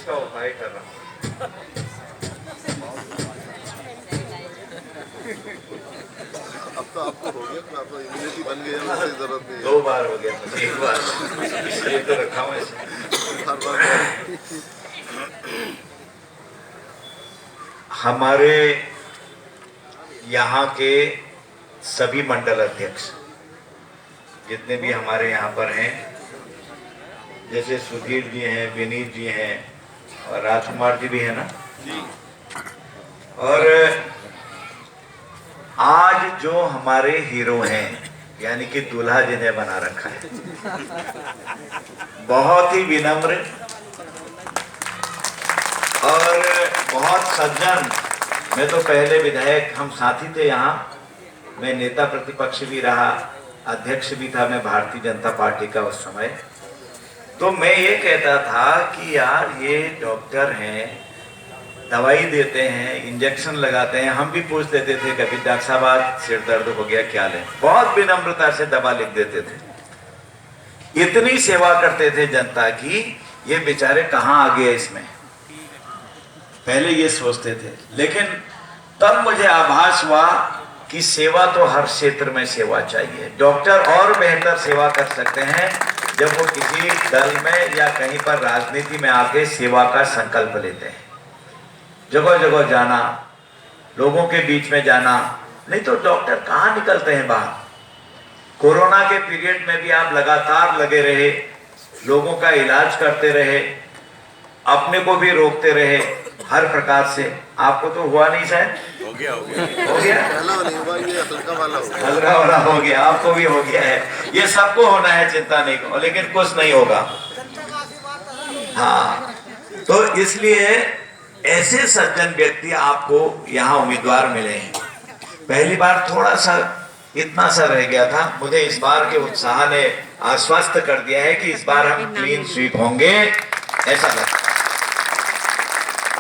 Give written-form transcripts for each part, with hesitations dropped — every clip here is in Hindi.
उसका उपाय कर रहा हूँ। अब तो आपको हो गया, तो आपको इम्यूनिटी बन गई है, उससे जरूरत नहीं है। 2 बार हो गया मुझे, 1 बार, इसलिए तो रखा हूँ ऐसे। हर बार हमारे यहाँ के सभी मंडल अध्यक्ष जितने भी हमारे यहाँ पर हैं, जैसे सुधीर जी हैं, विनीत जी हैं और राजकुमार जी भी है ना जी। और आज जो हमारे हीरो हैं, यानी कि दूल्हा जिन्हें बना रखा है, बहुत ही विनम्र और बहुत सज्जन। मैं तो पहले विधायक, हम साथी थे यहाँ, मैं नेता प्रतिपक्ष भी रहा, अध्यक्ष भी था मैं भारतीय जनता पार्टी का उस समय। तो मैं ये कहता था कि यार ये डॉक्टर हैं, दवाई देते हैं, इंजेक्शन लगाते हैं। हम भी पूछ लेते थे कभी, डॉक्टर साहब आज सिर दर्द हो गया क्या लें, बहुत विनम्रता से दवा लिख देते थे। इतनी सेवा करते थे जनता की, ये बेचारे कहाँ आ गए इसमें, पहले ये सोचते थे। लेकिन तब मुझे आभास हुआ कि सेवा तो हर क्षेत्र में सेवा चाहिए। डॉक्टर और बेहतर सेवा कर सकते हैं जब वो किसी दल में या कहीं पर राजनीति में आके सेवा का संकल्प लेते हैं। जगह जगह जाना, लोगों के बीच में जाना, नहीं तो डॉक्टर कहाँ निकलते हैं बाहर। कोरोना के पीरियड में भी आप लगातार लगे रहे, लोगों का इलाज करते रहे, अपने को भी रोकते रहे हर प्रकार से। आपको तो हुआ नहीं शायद? हो गया हो गया, हल्का वाला हो गया, आपको भी हो गया है। ये सबको होना है, चिंता नहीं करो, लेकिन कुछ नहीं होगा। हाँ, तो इसलिए ऐसे सज्जन व्यक्ति आपको यहाँ उम्मीदवार मिले हैं। पहली बार थोड़ा सा इतना सा रह गया था, मुझे इस बार के उत्साह ने आश्वस्त कर दिया है कि इस बार हम क्लीन स्वीप होंगे, ऐसा लगता है।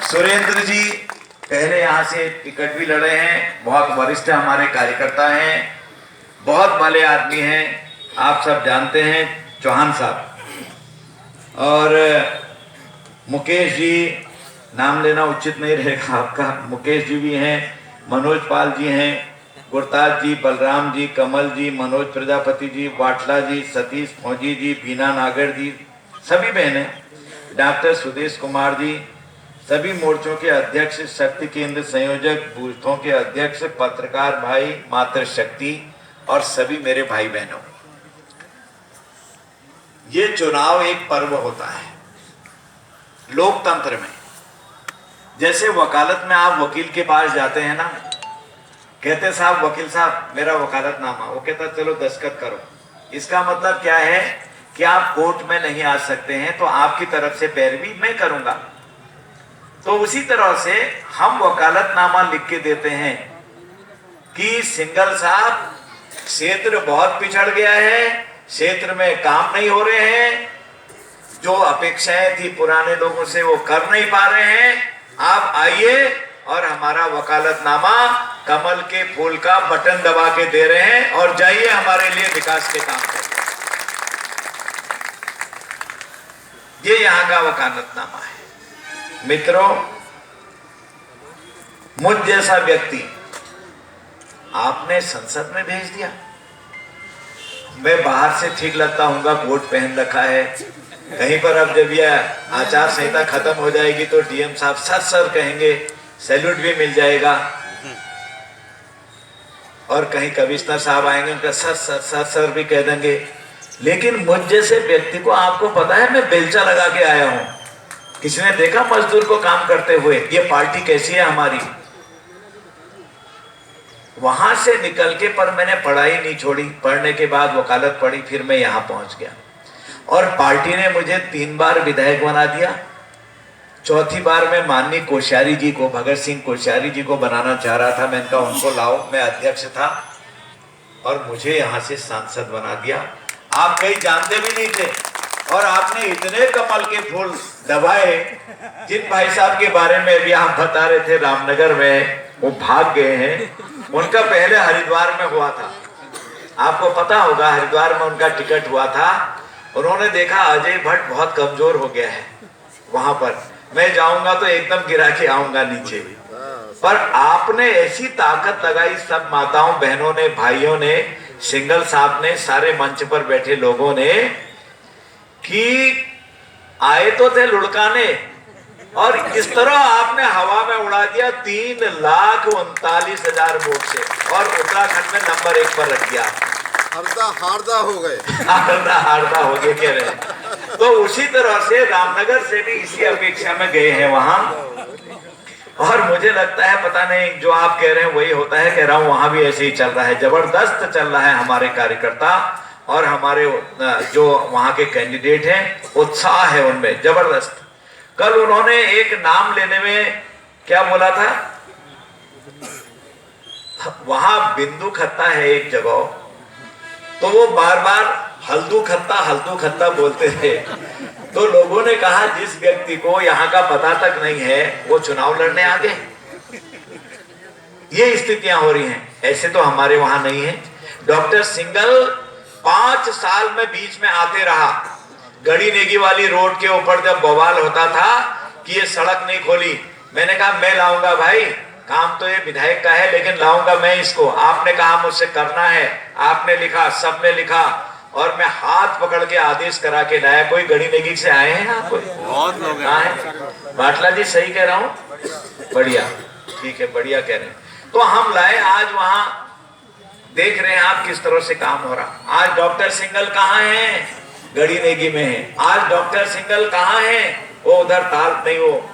सुरेंद्र जी पहले यहाँ से टिकट भी लड़े हैं, बहुत वरिष्ठ हमारे कार्यकर्ता हैं, बहुत भले आदमी हैं, आप सब जानते हैं, चौहान साहब। और मुकेश जी, नाम लेना उचित नहीं रहेगा आपका, मुकेश जी भी हैं, मनोज पाल जी हैं, गुरताज जी, बलराम जी, कमल जी, मनोज प्रजापति जी, वाटला जी, सतीश फौजी जी, बीना नागर जी, सभी बहनें, डॉक्टर सुदेश कुमार जी, सभी मोर्चों के अध्यक्ष, शक्ति केंद्र संयोजक, बूथों के अध्यक्ष, पत्रकार भाई, मातृशक्ति और सभी मेरे भाई बहनों। ये चुनाव एक पर्व होता है लोकतंत्र में। जैसे वकालत में आप वकील के पास जाते हैं ना, कहते साहब, वकील साहब मेरा वकालतनामा, वो कहता चलो दस्तखत करो। इसका मतलब क्या है कि आप कोर्ट में नहीं आ सकते हैं, तो आपकी तरफ से पैरवी मैं करूंगा। तो उसी तरह से हम वकालतनामा लिख के देते हैं कि सिंघल साहब क्षेत्र बहुत पिछड़ गया है, क्षेत्र में काम नहीं हो रहे हैं, जो अपेक्षाएं थी पुराने लोगों से वो कर नहीं पा रहे हैं, आप आइए और हमारा वकालतनामा कमल के फूल का बटन दबा के दे रहे हैं और जाइए हमारे लिए विकास के काम करिए। ये यहाँ का वकालतनामा है। मित्रों, मुझ जैसा व्यक्ति आपने संसद में भेज दिया। मैं बाहर से ठीक लगता हूँ, कोट पहन रखा है, कहीं पर अब जब यह आचार संहिता खत्म हो जाएगी तो डीएम साहब सर सर कहेंगे, सैल्यूट भी मिल जाएगा। और कहीं कमिश्नर साहब आएंगे, उनका सर सर सर सर भी कह देंगे। लेकिन मुझ जैसे व्यक्ति को, आपको पता है मैं बेलचा लगा के आया हूं। किसी ने देखा मजदूर को काम करते हुए? ये पार्टी कैसी है हमारी। वहां से निकल के, पर मैंने पढ़ाई नहीं छोड़ी, पढ़ने के बाद वकालत पढ़ी, फिर मैं यहां पहुंच गया। और पार्टी ने मुझे 3 बार विधायक बना दिया। चौथी बार मैं माननीय कोश्यारी जी को, भगत सिंह कोश्यारी जी को बनाना चाह रहा था। मैंने कहा उनको लाओ, मैं अध्यक्ष था, और मुझे यहाँ से सांसद बना दिया। आप कहीं जानते भी नहीं थे, और आपने इतने कमल के फूल दबाए। जिन भाई साहब के बारे में अभी आप बता रहे थे रामनगर में, वो भाग गए हैं। उनका पहले हरिद्वार में हुआ था, आपको पता होगा, हरिद्वार में उनका टिकट हुआ था। उन्होंने देखा अजय भट्ट बहुत कमजोर हो गया है वहां पर, मैं जाऊंगा तो एकदम गिरा के आऊंगा नीचे। हाँ, पर आपने ऐसी ताकत लगाई, सब माताओं बहनों ने, भाइयों ने, सिंगल साहब ने, सारे मंच पर बैठे लोगों ने, कि आए तो थे लुढ़काने और इस तरह आपने हवा में उड़ा दिया 3,39,000 वोट से और उत्तराखंड में नंबर 1 पर रख दिया। हारदा हो गए। हारदा हो गए कह रहे। तो उसी तरह से रामनगर से भी इसी अपेक्षा में गए हैं वहां, और मुझे लगता है पता नहीं जो आप कह रहे हैं वही होता है। कह रहा हूं वहां भी ऐसे ही चल रहा है, जबरदस्त चल रहा है। हमारे कार्यकर्ता और हमारे जो वहां के कैंडिडेट हैं, उत्साह है उनमें जबरदस्त। कल उन्होंने एक नाम लेने में क्या बोला था, वहां बिंदु खत्ता है एक जगह, तो वो बार बार हल्दू खत्ता बोलते थे। तो लोगों ने कहा जिस व्यक्ति को यहाँ का पता तक नहीं है वो चुनाव लड़ने आ गए। ये स्थितियां हो रही हैं। ऐसे तो हमारे वहां नहीं है। डॉक्टर सिंगल 5 साल में बीच में आते रहा। गड़ी नेगी वाली रोड के ऊपर जब बवाल होता था कि ये सड़क नहीं खोली, मैंने कहा मैं लाऊंगा भाई, काम तो ये विधायक का है लेकिन लाऊंगा मैं इसको। आपने कहा मुझसे करना है, आपने लिखा, सबने लिखा, और मैं हाथ पकड़ के आदेश करा के लाया। कोई गड़ी नेगी से आए हैं आप? कोई बहुत लोग हैं। बाटला जी सही कह रहा हूँ? बढ़िया, ठीक है, बढ़िया कह रहे हैं। तो हम लाए, आज वहां देख रहे हैं आप किस तरह से काम हो रहा। आज डॉक्टर सिंगल कहाँ है? गड़ी नेगी में है। आज डॉक्टर सिंगल कहाँ है? वो उधर ताल नहीं, वो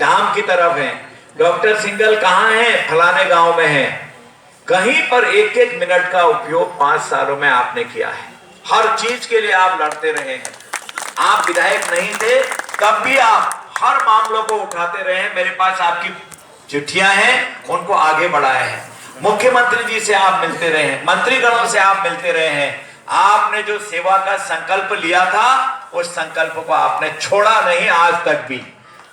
डाम की तरफ है। डॉक्टर सिंगल कहाँ है? फलाने गांव में है। कहीं पर 1-1 मिनट का उपयोग 5 सालों में आपने किया है। हर चीज के लिए आप लड़ते रहे हैं। आप विधायक नहीं थे तब भी आप हर मामलों को उठाते रहे हैं। मेरे पास आपकी चिट्ठियां हैं, उनको आगे बढ़ाया है। मुख्यमंत्री जी से आप मिलते रहे हैं, मंत्रीगणों से आप मिलते रहे हैं। आपने जो सेवा का संकल्प लिया था उस संकल्प को आपने छोड़ा नहीं आज तक भी।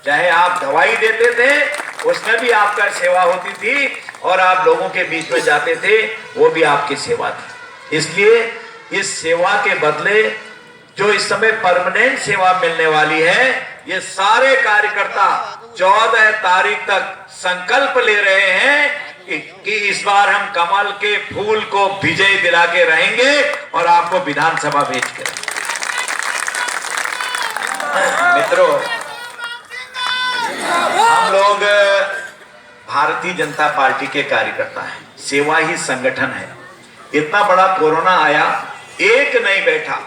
चाहे आप दवाई देते थे उसमें भी आपका सेवा होती थी, और आप लोगों के बीच में जाते थे वो भी आपकी सेवा थी। इसलिए इस सेवा के बदले जो इस समय परमानेंट सेवा मिलने वाली है, ये सारे कार्यकर्ता 14 तारीख तक संकल्प ले रहे हैं कि इस बार हम कमल के फूल को विजय दिला के रहेंगे और आपको विधानसभा भेज कर। मित्रों, हम लोग भारतीय जनता पार्टी के कार्यकर्ता हैं, सेवा ही संगठन है। इतना बड़ा कोरोना आया, एक नहीं बैठा,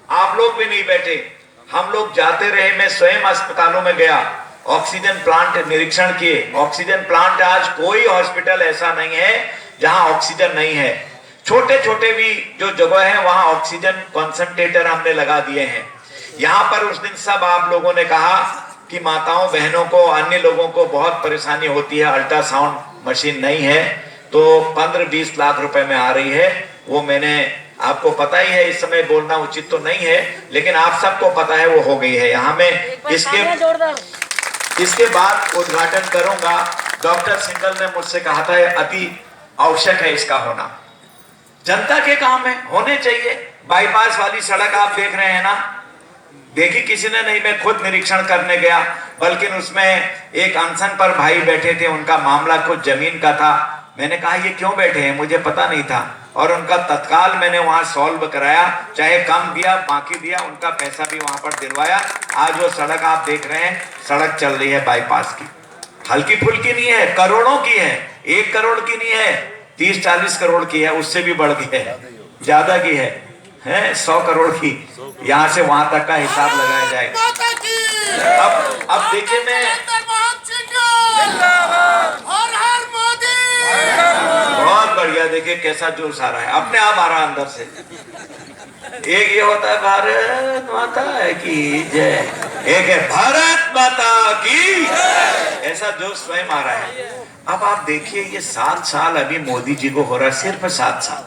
आप लोग भी नहीं बैठे, हम लोग जाते रहे। मैं स्वयं अस्पतालों में गया, ऑक्सीजन प्लांट निरीक्षण किए। ऑक्सीजन प्लांट आज कोई हॉस्पिटल ऐसा नहीं है जहां ऑक्सीजन नहीं है। छोटे छोटे भी जो जगह है वहां ऑक्सीजन कॉन्सेंट्रेटर हमने लगा दिए हैं। यहाँ पर उस दिन सब आप लोगों ने कहा कि माताओं बहनों को, अन्य लोगों को बहुत परेशानी होती है, अल्ट्रासाउंड मशीन नहीं है, तो 15-20 लाख रुपए में आ रही है। वो मैंने आपको पता ही है, इस समय बोलना उचित तो नहीं है, लेकिन आप सबको पता है वो हो गई है। यहाँ में इसके बाद उद्घाटन करूंगा। डॉक्टर सिंगल ने मुझसे कहा था अति आवश्यक है इसका होना, जनता के काम है, होने चाहिए। बाईपास वाली सड़क आप देख रहे हैं ना, देखी किसी ने नहीं, मैं खुद निरीक्षण करने गया, बल्कि उसमें एक अनशन पर भाई बैठे थे, उनका मामला कुछ जमीन का था। मैंने कहा ये क्यों बैठे हैं, मुझे पता नहीं था, और उनका तत्काल मैंने वहां सॉल्व कराया, चाहे कम दिया बाकी दिया, उनका पैसा भी वहां पर दिलवाया। आज वो सड़क आप देख रहे हैं, सड़क चल रही है बाईपास की, हल्की फुल्की नहीं है, करोड़ों की है, 1 करोड़ की नहीं है, 30-40 करोड़ की है, उससे भी बढ़ गई है, ज्यादा की है 100 करोड़ की। यहाँ से वहां तक का हिसाब लगाया जाएगा। अब देखिए, मैं बहुत बढ़िया, देखिए कैसा जोश आ रहा है, अपने आप आ रहा है अंदर से। एक ये होता है भारत माता की जय, एक है भारत माता की, ऐसा जोश स्वयं आ रहा है। अब आप देखिए, ये 7 साल अभी मोदी जी को हो रहा है, सिर्फ 7 साल।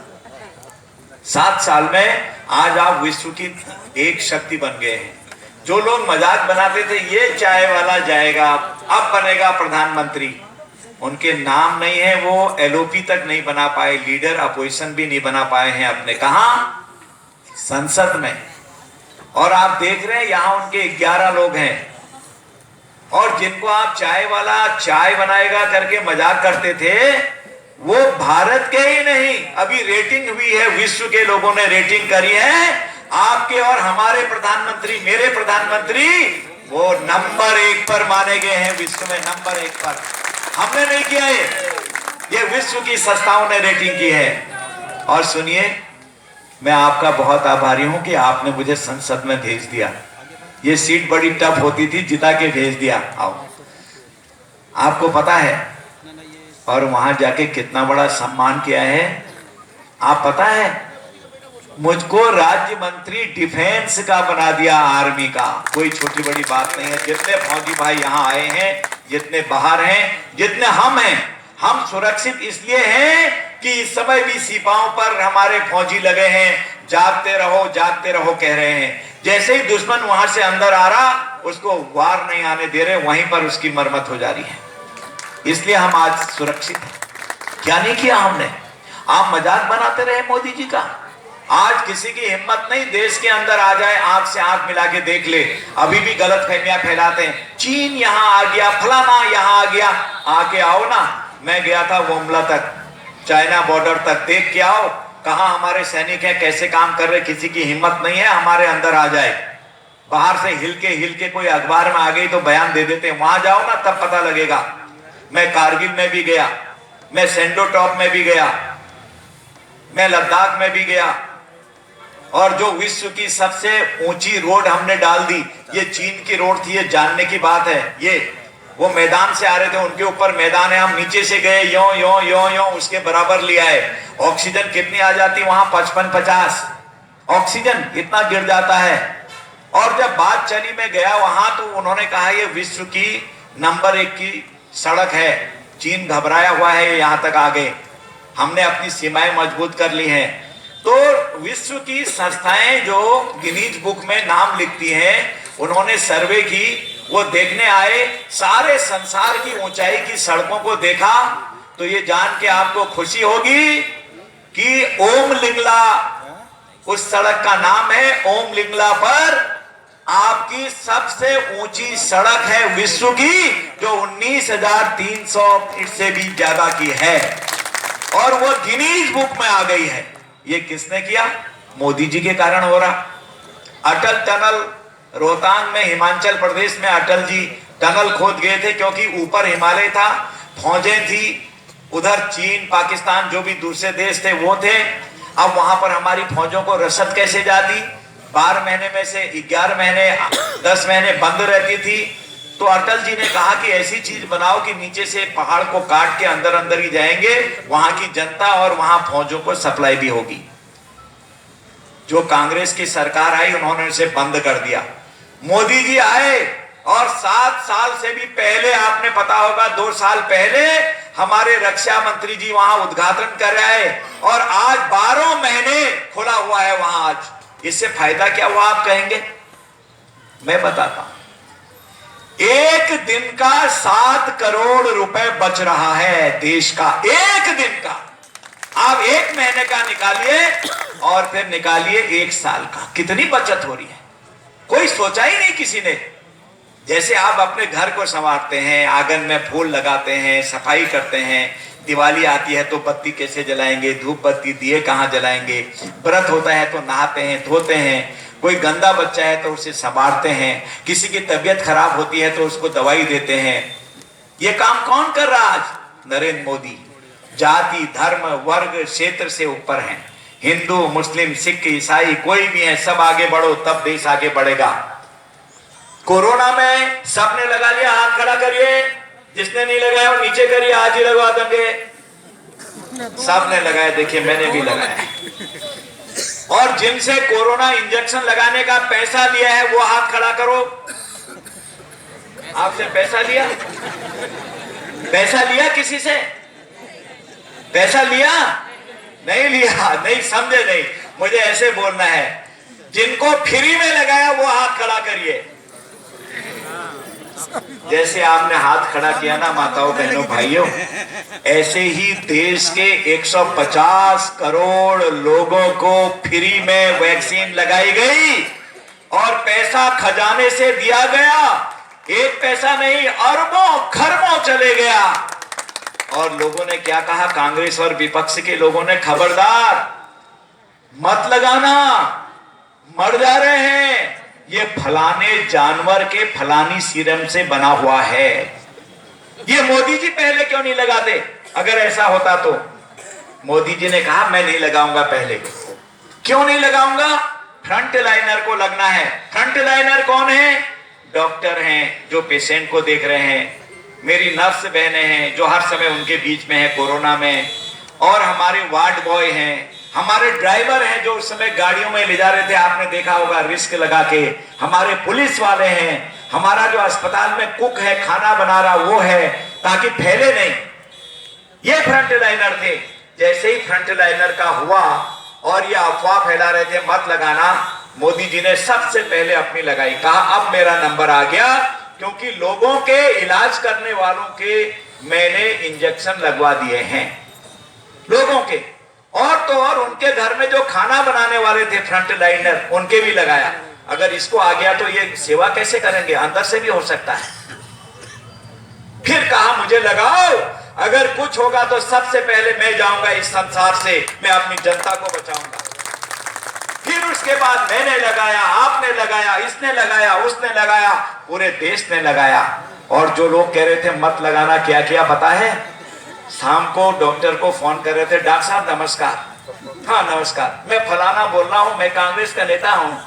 7 साल में आज आप विश्व की एक शक्ति बन गए हैं। जो लोग मजाक बनाते थे ये चाय वाला जाएगा, अब बनेगा प्रधानमंत्री, उनके नाम नहीं है, वो एलओपी तक नहीं बना पाए, लीडर अपोजिशन भी नहीं बना पाए हैं अपने, कहा संसद में। और आप देख रहे हैं यहाँ उनके 11 लोग हैं, और जिनको आप चाय वाला चाय बनाएगा करके मजाक करते थे, वो भारत के ही नहीं, अभी रेटिंग हुई है, विश्व के लोगों ने रेटिंग करी है, आपके और हमारे प्रधानमंत्री, मेरे प्रधानमंत्री, वो नंबर 1 पर माने गए हैं, विश्व में नंबर 1 पर। हमने नहीं किया ये विश्व की संस्थाओं ने रेटिंग की है। और सुनिए, मैं आपका बहुत आभारी हूं कि आपने मुझे संसद में भेज दिया। ये सीट बड़ी टफ होती थी, जिता के भेज दिया। आओ, आपको पता है, और वहां जाके कितना बड़ा सम्मान किया है, आप पता है, मुझको राज्य मंत्री डिफेंस का बना दिया, आर्मी का। कोई छोटी बड़ी बात नहीं है। जितने फौजी भाई यहाँ आए हैं, जितने बाहर हैं, जितने हम हैं, हम सुरक्षित इसलिए हैं कि इस समय भी सीमाओं पर हमारे फौजी लगे हैं, जागते रहो कह रहे हैं। जैसे ही दुश्मन वहां से अंदर आ रहा, उसको वार नहीं आने दे रहे, वहीं पर उसकी मरम्मत हो जा रही है। इसलिए हम आज सुरक्षित हैं। क्या नहीं किया हमने? आप मजाक बनाते रहे मोदी जी का। आज किसी की हिम्मत नहीं देश के अंदर आ जाए, आंख से आंख मिला के देख ले। अभी भी गलत फहमियां फैलाते हैं, चीन यहाँ आ गया, फलाना यहाँ आ गया। आके आओ ना, मैं गया था वोमला तक, चाइना बॉर्डर तक, देख के आओ कहां हमारे सैनिक हैं, कैसे काम कर रहे। किसी की हिम्मत नहीं है हमारे अंदर आ जाए। बाहर से हिल के कोई अखबार में आ गई तो बयान दे देते हैं, वहां जाओ ना तब पता लगेगा। मैं कारगिल में भी गया, मैं सेंडो टॉप में भी गया, मैं लद्दाख में भी गया, और जो विश्व की सबसे ऊंची रोड हमने डाल दी, ये चीन की रोड थी, ये जानने की बात है। ये वो मैदान से आ रहे थे, उनके ऊपर मैदान है, हम नीचे से गए, यो उसके बराबर लिया है। ऑक्सीजन कितनी आ जाती वहां? 55-50 ऑक्सीजन इतना गिर जाता है। और जब बात चली, मैं गया वहां, तो उन्होंने कहा ये विश्व की नंबर 1 की सड़क है, चीन घबराया हुआ है, यहां तक आ गए। हमने अपनी सीमाएं मजबूत कर ली हैं। तो विश्व की संस्थाएं जो गिनीज बुक में नाम लिखती हैं, उन्होंने सर्वे की, वो देखने आए, सारे संसार की ऊंचाई की सड़कों को देखा, तो ये जान के आपको खुशी होगी कि ओम लिंगला उस सड़क का नाम है। ओम लिंगला पर आपकी सबसे ऊंची सड़क है विश्व की, जो 19,300 फीट से भी ज्यादा की है, और वो गिनीज बुक में आ गई है। ये किसने किया? मोदी जी के कारण हो रहा। अटल टनल, रोहतांग में, हिमाचल प्रदेश में अटल जी टनल खोद गए थे, क्योंकि ऊपर हिमालय था, फौजें थी, उधर चीन, पाकिस्तान, जो भी दूसरे देश थे वो थे। अब वहां पर हमारी फौजों को रसद कैसे जाती? 12 महीने में से 11 महीने, 10 महीने बंद रहती थी। तो अटल जी ने कहा कि ऐसी चीज बनाओ कि नीचे से पहाड़ को काट के अंदर अंदर ही जाएंगे, वहां की जनता और वहां फौजों को सप्लाई भी होगी। जो कांग्रेस की सरकार आई, उन्होंने उसे बंद कर दिया। मोदी जी आए, और 7 साल से भी पहले, आपने पता होगा 2 साल पहले, हमारे रक्षा मंत्री जी वहां उद्घाटन कर रहे हैं, और आज 12 महीने खुला हुआ है वहां। आज इससे फायदा क्या हुआ आप कहेंगे? मैं बताता हूं। एक दिन का 7 करोड़ रुपए बच रहा है देश का, एक दिन का। आप 1 महीने का निकालिए और फिर निकालिए 1 साल का, कितनी बचत हो रही है। कोई सोचा ही नहीं किसी ने। जैसे आप अपने घर को संवारते हैं, आंगन में फूल लगाते हैं, सफाई करते हैं, दिवाली आती है तो बत्ती कैसे जलाएंगे, धूप बत्ती दिए कहां जलाएंगे, व्रत होता है तो नहाते हैं, धोते हैं, कोई गंदा बच्चा है तो उसे संवारते हैं, किसी की तबीयत खराब होती है तो उसको दवाई देते हैं। ये काम कौन कर रहा आज? नरेंद्र मोदी। जाति, धर्म, वर्ग, क्षेत्र से ऊपर हैं। हिंदू, मुस्लिम, सिख, ईसाई, कोई भी है, सब आगे बढ़ो, तब देश आगे बढ़ेगा। कोरोना में सबने लगा लिया, हाथ खड़ा करिए। जिसने नहीं लगाया वो नीचे करिए, आज ही लगवा देंगे। सबने लगाया, देखिए मैंने भी लगाया। और जिनसे कोरोना इंजेक्शन लगाने का पैसा लिया है वो हाथ खड़ा करो। आपसे पैसा लिया? पैसा लिया किसी से? पैसा लिया? नहीं लिया, नहीं समझे नहीं, मुझे ऐसे बोलना है। जिनको फ्री में लगाया वो हाथ खड़ा करिए। जैसे आपने हाथ खड़ा किया ना माताओं, बहनों, भाइयों, ऐसे ही देश के 150 करोड़ लोगों को फ्री में वैक्सीन लगाई गई और पैसा खजाने से दिया गया। एक पैसा नहीं, अरबों खरबों चले गया। और लोगों ने क्या कहा, कांग्रेस और विपक्ष के लोगों ने, खबरदार मत लगाना, मर जा रहे हैं, ये फलाने जानवर के फलानी सीरम से बना हुआ है। ये मोदी जी पहले क्यों नहीं लगाते? अगर ऐसा होता तो मोदी जी ने कहा मैं नहीं लगाऊंगा पहले। क्यों नहीं लगाऊंगा? फ्रंट लाइनर को लगना है। फ्रंट लाइनर कौन है? डॉक्टर हैं जो पेशेंट को देख रहे हैं, मेरी नर्स बहनें हैं जो हर समय उनके बीच में है कोरोना में, और हमारे वार्ड बॉय हैं, हमारे ड्राइवर हैं जो उस समय गाड़ियों में ले जा रहे थे, आपने देखा होगा रिस्क लगा के, हमारे पुलिस वाले हैं, हमारा जो अस्पताल में कुक है खाना बना रहा वो है, ताकि फैले नहीं। ये फ्रंट लाइनर थे। जैसे ही फ्रंट लाइनर का हुआ और ये अफवाह फैला रहे थे मत लगाना, मोदी जी ने सबसे पहले अपनी लगाई। कहा अब मेरा नंबर आ गया, क्योंकि लोगों के इलाज करने वालों के मैंने इंजेक्शन लगवा दिए हैं, लोगों के, और तो और उनके घर में जो खाना बनाने वाले थे फ्रंट लाइनर, उनके भी लगाया। अगर इसको आ गया तो ये सेवा कैसे करेंगे? अंदर से भी हो सकता है। फिर कहा मुझे लगाओ, अगर कुछ होगा तो सबसे पहले मैं जाऊंगा इस संसार से, मैं अपनी जनता को बचाऊंगा। फिर उसके बाद मैंने लगाया, आपने लगाया, इसने लगाया, उसने लगाया, पूरे देश ने लगाया। और जो लोग कह रहे थे मत लगाना, क्या किया पता है? शाम को डॉक्टर को फोन कर रहे थे, डॉक्टर साहब नमस्कार। हाँ नमस्कार, मैं फलाना बोल रहा हूँ, मैं कांग्रेस का नेता हूँ।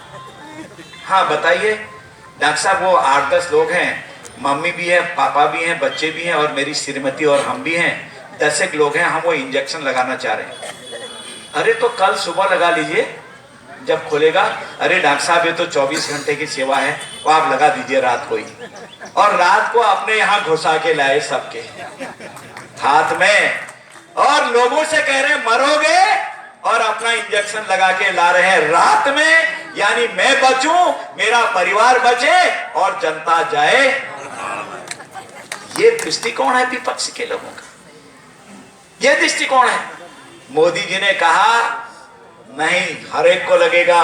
हाँ बताइए। डॉक्टर साहब वो 8-10 लोग हैं, मम्मी भी है, पापा भी हैं, बच्चे भी हैं, और मेरी श्रीमती और हम भी हैं, 10 एक लोग हैं, हम वो इंजेक्शन लगाना चाह रहे हैं। अरे तो कल सुबह लगा लीजिए जब खुलेगा। अरे डॉक्टर साहब ये तो 24 घंटे की सेवा है, वो आप लगा दीजिए रात को ही। और रात को अपने यहाँ घुसा के लाए सबके हाथ में, और लोगों से कह रहे मरोगे, और अपना इंजेक्शन लगा के ला रहे हैं रात में। यानी मैं बचूं, मेरा परिवार बचे और जनता जाए। ये दृष्टिकोण है विपक्ष के लोगों का, ये दृष्टिकोण है। मोदी जी ने कहा नहीं, हर एक को लगेगा।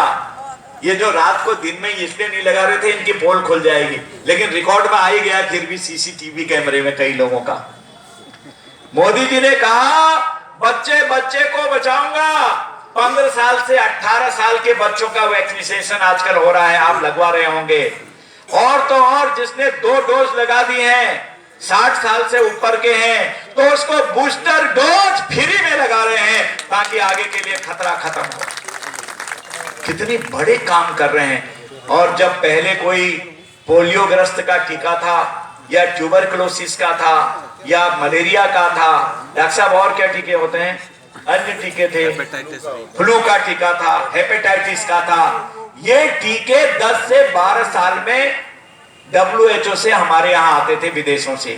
ये जो रात को दिन में इसलिए नहीं लगा रहे थे, इनकी पोल खुल जाएगी, लेकिन रिकॉर्ड में आ ही गया फिर भी सीसीटीवी कैमरे में कई लोगों का। मोदी जी ने कहा बच्चे बच्चे को बचाऊंगा। 15 साल से 18 साल के बच्चों का वैक्सीनेशन आजकल हो रहा है, आप लगवा रहे होंगे। और तो और जिसने 2 डोज लगा दी हैं, 60 साल से ऊपर के हैं, तो उसको बूस्टर डोज फ्री में लगा रहे हैं, ताकि आगे के लिए खतरा खत्म हो। कितनी बड़े काम कर रहे हैं। और जब पहले कोई पोलियोग्रस्त का टीका था, या ट्यूबरकुलोसिस का था, या मलेरिया का था, डॉक्टर साहब और क्या टीके होते हैं, अन्य टीके थे, फ्लू का टीका था, हेपेटाइटिस का था। ये टीके 10 से 12 साल में WHO से हमारे यहाँ आते थे विदेशों से।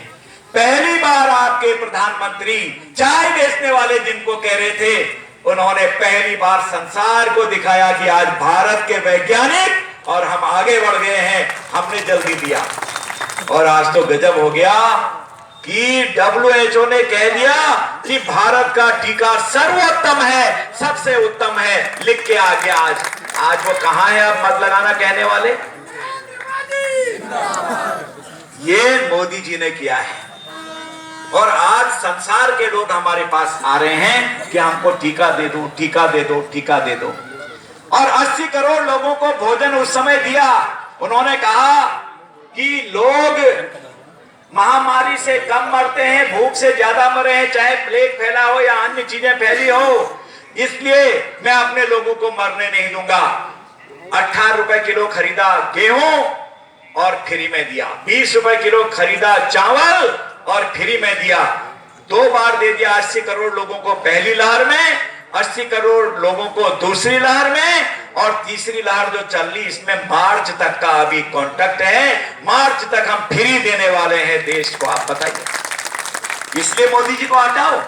पहली बार आपके प्रधानमंत्री चाय बेचने वाले जिनको कह रहे थे, उन्होंने पहली बार संसार को दिखाया कि आज भारत के वैज्ञानिक और हम आगे बढ़ गए हैं, हमने जल्दी दिया। और आज तो गजब हो गया कि WHO ने कह दिया कि भारत का टीका सर्वोत्तम है, सबसे उत्तम है, लिख के आ गया। आज वो कहां है अब मत लगाना कहने वाले? ये मोदी जी ने किया है। और आज संसार के लोग हमारे पास आ रहे हैं कि हमको टीका दे दो, टीका दे दो, टीका दे दो। और 80 करोड़ लोगों को भोजन उस समय दिया। उन्होंने कहा कि लोग महामारी से कम मरते हैं, भूख से ज्यादा मरे हैं, चाहे प्लेग फैला हो या अन्य चीजें फैली हो, इसलिए मैं अपने लोगों को मरने नहीं दूंगा। 18 रुपए किलो खरीदा गेहूं और फ्री में दिया, 20 रुपए किलो खरीदा चावल और फ्री में दिया। 2 बार दे दिया 80 करोड़ लोगों को पहली लहर में, 80 करोड़ लोगों को दूसरी लहर में, और तीसरी लहर जो चल रही इसमें मार्च तक का अभी कॉन्ट्रैक्ट है। मार्च तक हम फ्री देने वाले हैं देश को। आप बताइए, इसलिए मोदी जी को हटाओ।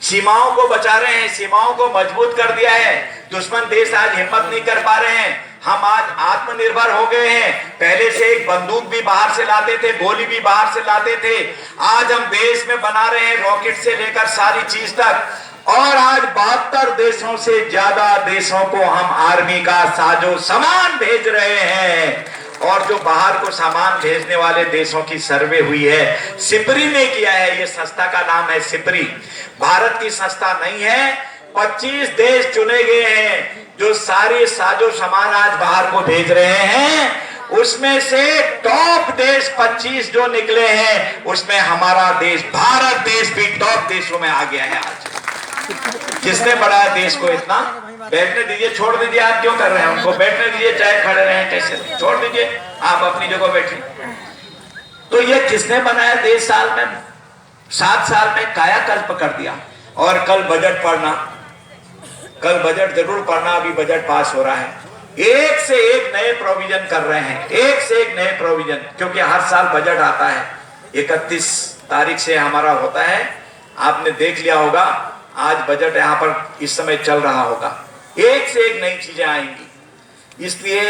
सीमाओं को बचा रहे हैं, सीमाओं को मजबूत कर दिया है। दुश्मन देश आज हिम्मत नहीं कर पा रहे हैं। हम आज आत्मनिर्भर हो गए हैं। पहले से एक बंदूक भी बाहर से लाते थे, गोली भी बाहर से लाते थे, आज हम देश में बना रहे हैं, रॉकेट से लेकर सारी चीज तक। और आज 72 देशों से ज्यादा देशों को हम आर्मी का साजो सामान भेज रहे हैं। और जो बाहर को सामान भेजने वाले देशों की सर्वे हुई है, सिपरी ने किया है। ये संस्था का नाम है सिपरी, भारत की संस्था नहीं है। 25 देश चुने गए हैं जो सारे साजो सामान आज बाहर को भेज रहे हैं। उसमें से टॉप देश 25 जो निकले हैं, उसमें हमारा देश भारत देश भी टॉप देशों में आ गया है। आज किसने बढ़ाया देश को इतना? बैठने दीजिए, छोड़ दीजिए, आप क्यों कर रहे हैं उनको? बैठने दीजिए, चाहे खड़े रहे कैसे, छोड़ दीजिए, आप अपनी जगह बैठिए। तो ये किसने बनाया देश? साल में 7 साल में कायाकल्प कर दिया। और कल बजट पढ़ना, कल बजट जरूर पढ़ना, अभी बजट पास हो रहा है। एक से एक नए प्रोविजन कर रहे हैं, एक से एक नए प्रोविजन, क्योंकि हर साल बजट आता है। 31 तारीख से हमारा होता है, आपने देख लिया होगा, आज बजट यहाँ पर इस समय चल रहा होगा। एक से एक नई चीजें आएंगी। इसलिए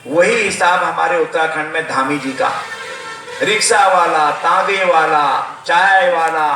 वही हिसाब हमारे उत्तराखंड में धामी जी का, रिक्शा वाला, तांगे वाला, चाय वाला,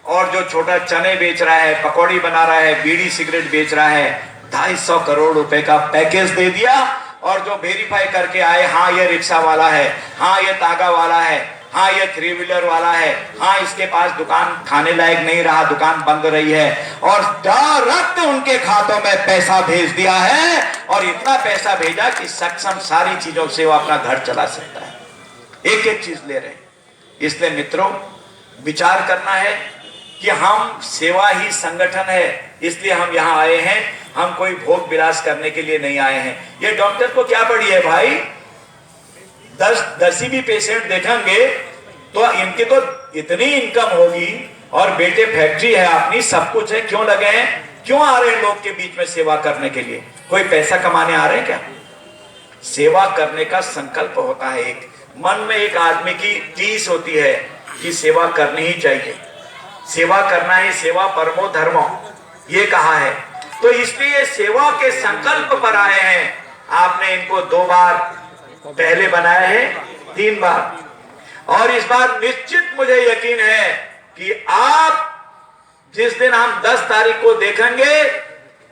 और जो छोटा चने बेच रहा है, पकौड़ी बना रहा है, बीड़ी सिगरेट बेच रहा है, 250 करोड़ रुपए का पैकेज दे दिया। और जो वेरीफाई करके आए, हाँ ये रिक्शा वाला है, हाँ ये तागा वाला है, हाँ ये 3 व्हीलर वाला है, हाँ इसके पास दुकान खाने लायक नहीं रहा, दुकान बंद रही है, और डायरेक्ट उनके खातों में पैसा भेज दिया है। और इतना पैसा भेजा कि सक्षम सारी चीजों से वो अपना घर चला सकता है। एक एक चीज ले रहे हैं। इसलिए मित्रों, विचार करना है कि हम सेवा ही संगठन है, इसलिए हम यहाँ आए हैं। हम कोई भोग विलास करने के लिए नहीं आए हैं। ये डॉक्टर को क्या पड़ी है भाई? 10 भी पेशेंट देखेंगे तो इनकी तो इतनी इनकम होगी, और बेटे फैक्ट्री है अपनी, सब कुछ है। क्यों लगे हैं? क्यों आ रहे हैं लोग के बीच में सेवा करने के लिए? कोई पैसा कमाने आ रहे हैं क्या? सेवा करने का संकल्प होता है, एक मन में एक आदमी की टीस होती है कि सेवा करनी ही चाहिए, सेवा करना ही सेवा परमो धर्मो, ये कहा है। तो इसलिए सेवा के संकल्प पर आए हैं। आपने इनको 2 बार पहले बनाया है, 3 बार, और इस बार निश्चित मुझे यकीन है कि आप जिस दिन हम 10 तारीख को देखेंगे,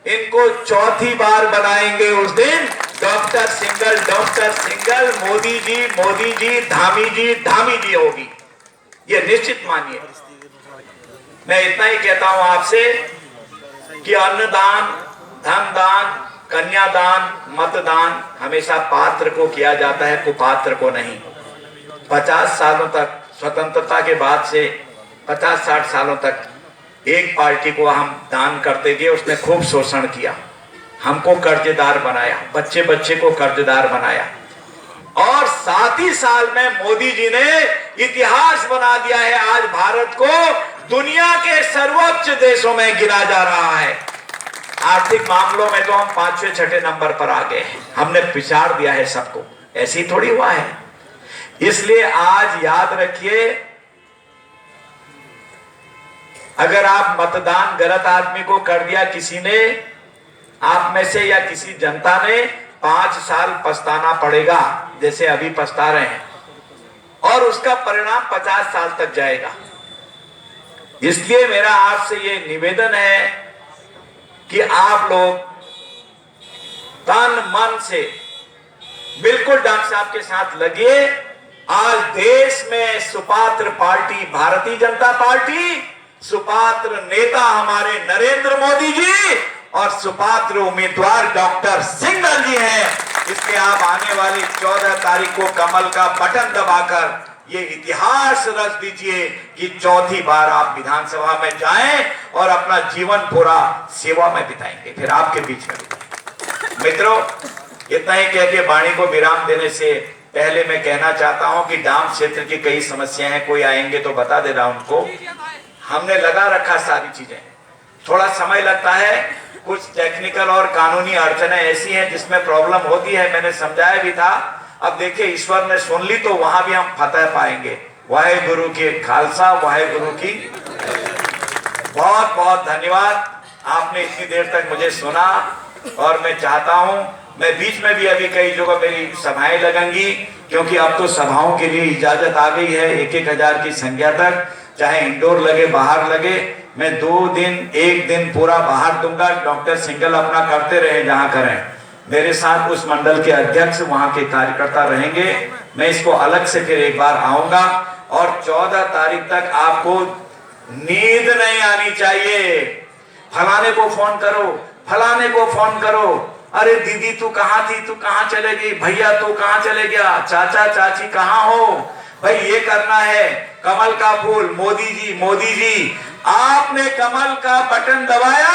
इनको 4थी बार बनाएंगे। उस दिन डॉक्टर सिंगल, मोदी जी, धामी जी होगी, ये निश्चित मानिए। मैं इतना ही कहता हूं आपसे कि अन्नदान, धनदान, कन्यादान, मतदान हमेशा पात्र को किया जाता है, कुपात्र को नहीं। 50 सालों तक, स्वतंत्रता के बाद से 50-60 सालों तक एक पार्टी को हम दान करते गए, उसने खूब शोषण किया, हमको कर्जदार बनाया, बच्चे बच्चे को कर्जदार बनाया। और 7 ही साल में मोदी जी ने इतिहास बना दिया है। आज भारत को दुनिया के सर्वोच्च देशों में गिना जा रहा है। आर्थिक मामलों में तो हम 5वें-6ठे नंबर पर आ गए हैं। हमने पिछाड़ दिया है सबको, ऐसे ही थोड़ी हुआ है। इसलिए आज याद रखिए, अगर आप मतदान गलत आदमी को कर दिया किसी ने, आप में से या किसी जनता ने, 5 साल पछताना पड़ेगा, जैसे अभी पछता रहे हैं, और उसका परिणाम 50 साल तक जाएगा। इसलिए मेरा आपसे ये निवेदन है कि आप लोग तन मन से बिल्कुल डॉक्टर साहब के साथ लगिए। आज देश में सुपात्र पार्टी भारतीय जनता पार्टी, सुपात्र नेता हमारे नरेंद्र मोदी जी, और सुपात्र उम्मीदवार डॉक्टर सिंगल जी हैं। इसलिए आप आने वाली 14 तारीख को कमल का बटन दबाकर ये इतिहास रच दीजिए कि 4थी बार आप विधानसभा में जाएं और अपना जीवन पूरा सेवा में बिताएंगे, फिर आपके बीच में बिताएंगे। मित्रों, इतना ही कह के वाणी को विराम देने से पहले मैं कहना चाहता हूं कि डाम क्षेत्र की कई समस्याएं हैं, कोई आएंगे तो बता दे रहा उनको। हमने लगा रखा सारी चीजें, थोड़ा समय लगता है, कुछ टेक्निकल और कानूनी अड़चनें ऐसी हैं जिसमें प्रॉब्लम होती है, मैंने समझाया भी था। अब देखिए, ईश्वर ने सुन ली तो वहां भी हम फतह पाएंगे। वाहेगुरु की खालसा, वाहेगुरु की। बहुत बहुत धन्यवाद, आपने इतनी देर तक मुझे सुना। और मैं चाहता हूं, मैं बीच में भी अभी कई जगह मेरी सभाएं लगेंगी, क्योंकि अब तो सभाओं के लिए इजाजत आ गई है 1-1 हजार की संख्या तक, चाहे इंडोर लगे बाहर लगे। मैं 2 दिन 1 दिन पूरा बाहर दूंगा, डॉक्टर सिंगल अपना करते रहे जहां करें। मेरे साथ उस मंडल के अध्यक्ष, वहां के कार्यकर्ता रहेंगे। मैं इसको अलग से फिर एक बार आऊंगा। और 14 तारीख तक आपको नींद नहीं आनी चाहिए। फलाने को फोन करो, फलाने को फोन करो, अरे दीदी तू कहाँ थी, तू कहाँ चले गई, भैया तू कहाँ चले गया, चाचा चाची कहाँ हो। भाई ये करना है। कमल का फूल, मोदी जी आपने कमल का बटन दबाया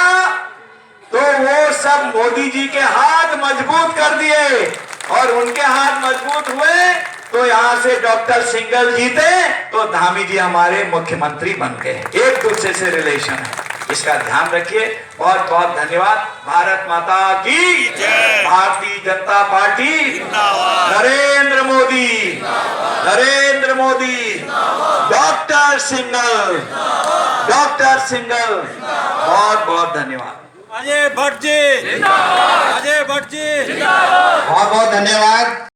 तो वो सब मोदी जी के हाथ मजबूत कर दिए, और उनके हाथ मजबूत हुए तो यहां से डॉक्टर सिंघल जीते तो धामी जी हमारे मुख्यमंत्री बन गए। एक दूसरे से रिलेशन है, इसका ध्यान रखिए। बहुत बहुत धन्यवाद। भारत माता की जय। Bharatiya Janata party, Narendra Modi, Narendra Modi, doctor Singhal, doctor Singhal, बहुत बहुत धन्यवाद। अजय भट्ट जी, अजय भट्ट जी, बहुत बहुत धन्यवाद।